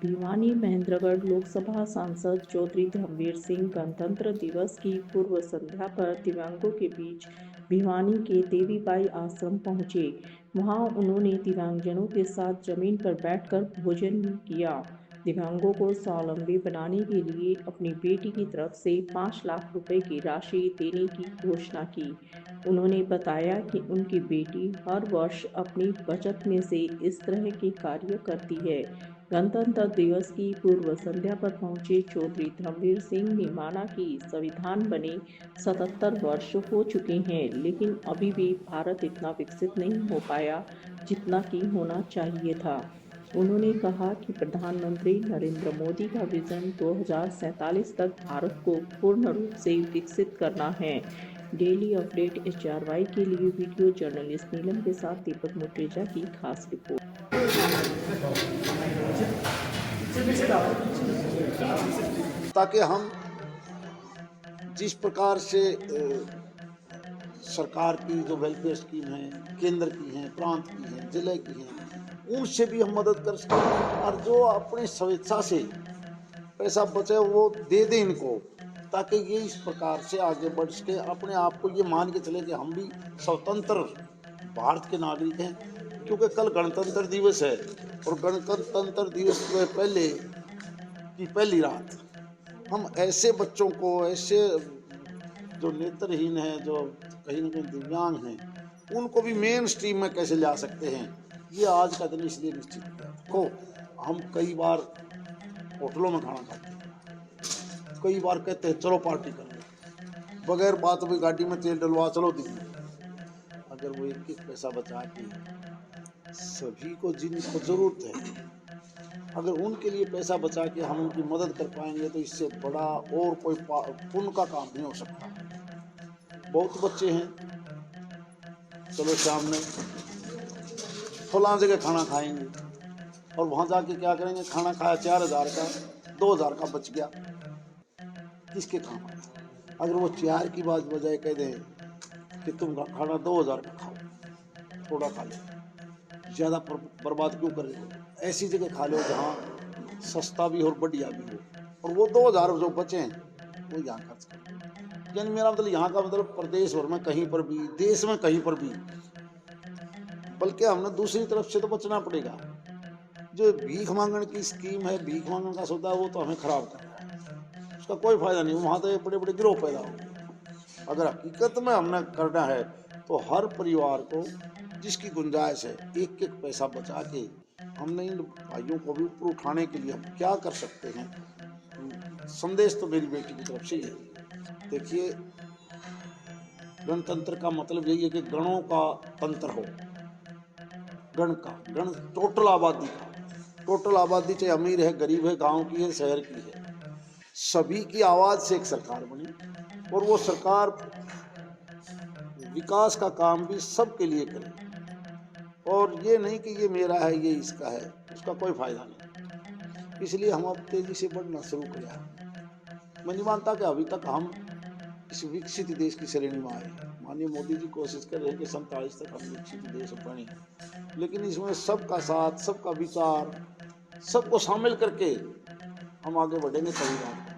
भिवानी महेंद्रगढ़ लोकसभा सांसद चौधरी धर्मवीर सिंह गणतंत्र दिवस की पूर्व संध्या पर दिव्यांगों के बीच भिवानी के देवीबाई आश्रम पहुंचे। वहां उन्होंने दिव्यांगजनों के साथ जमीन पर बैठकर भोजन भी किया। दिव्यांगों को स्वावलंबी बनाने के लिए अपनी बेटी की तरफ से 5 लाख रुपए की राशि देने की घोषणा की। उन्होंने बताया कि उनकी बेटी हर वर्ष अपनी बचत में से इस तरह के कार्य करती है। गणतंत्र दिवस की पूर्व संध्या पर पहुंचे चौधरी धर्मवीर सिंह ने माना कि संविधान बने 77 वर्ष हो चुके हैं, लेकिन अभी भी भारत इतना विकसित नहीं हो पाया जितना कि होना चाहिए था। उन्होंने कहा कि प्रधानमंत्री नरेंद्र मोदी का विजन 2047 तक भारत को पूर्ण रूप से विकसित करना है। डेली अपडेट HRY के लिए वीडियो जर्नलिस्ट नीलम के साथ दीपक मुटेजा की खास रिपोर्ट। ताकि हम जिस प्रकार से सरकार की जो वेलफेयर स्कीम है, केंद्र की है, प्रांत की है, जिले की है, उनसे भी हम मदद कर सकें और जो अपनी स्वेच्छा से पैसा बचे वो दे दें इनको, ताकि ये इस प्रकार से आगे बढ़ सके। अपने आप को ये मान के चले कि हम भी स्वतंत्र भारत के नागरिक हैं, क्योंकि कल गणतंत्र दिवस है और गणतंत्र दिवस के पहले की पहली रात हम ऐसे बच्चों को, ऐसे जो नेत्रहीन हैं, जो कहीं ना कहीं दिव्यांग हैं, उनको भी मेन स्ट्रीम में कैसे ला सकते हैं, ये आज का दिन इसलिए निश्चित किया। को हम कई बार होटलों में खाना खाते हैं, कई बार कहते हैं चलो पार्टी कर लो, बगैर बात हुई गाड़ी में तेल डलवा चलो दिल्ली। अगर वो एक एक पैसा बचा के सभी को जिनको जरूरत है, अगर उनके लिए पैसा बचा के हम उनकी मदद कर पाएंगे तो इससे बड़ा और कोई पुण्य का काम नहीं हो सकता। बहुत बच्चे हैं, चलो शाम में फलां जगह खाना खाएंगे और वहाँ जाके क्या करेंगे, खाना खाया 4000 का, 2000 का बच गया, किसके काम आता? अगर वो 4 की बात बजाय कह दें कि तुम खाना 2000 का खाओ, थोड़ा खा लो, ज़्यादा बर्बाद क्यों कर रहे हो, ऐसी जगह खा लो जहाँ सस्ता भी हो और बढ़िया भी हो, और वो 2000 जो बचे हैं वो यहाँ खर्च कर। यानी मेरा मतलब यहाँ का मतलब प्रदेश भर में कहीं पर भी, देश में कहीं पर भी, बल्कि हमने दूसरी तरफ से तो बचना पड़ेगा। जो भीख मांगने की स्कीम है, भीख मांगने का सौदा, वो तो हमें खराब कर रहा है, उसका कोई फायदा नहीं। वहाँ तो बड़े बड़े गिरोह पैदा हो। अगर हकीकत में हमने करना है तो हर परिवार को जिसकी गुंजाइश है एक एक पैसा बचा के हमने इन भाइयों को भी ऊपर उठाने के लिए हम क्या कर सकते हैं। संदेश तो मेरी बेटी की तरफ से ही है। देखिए, गणतंत्र का मतलब यही है कि गणों का तंत्र हो। गण का गण टोटल आबादी का, टोटल आबादी चाहे अमीर है, गरीब है, गांव की है, शहर की है, सभी की आवाज से एक सरकार बनी और वो सरकार विकास का काम भी सबके लिए करे। और ये नहीं कि ये मेरा है, ये इसका है, उसका कोई फायदा नहीं। इसलिए हम अब तेजी से बढ़ना शुरू किया। मैं नहीं मानता कि अभी तक हम इस विकसित देश की श्रेणी में आए। माननीय मोदी जी कोशिश कर रहे हैं कि 47 तक हम विकसित देश बने, लेकिन इसमें सबका साथ, सबका विचार, सबको शामिल करके हम आगे बढ़ेंगे तभी बात।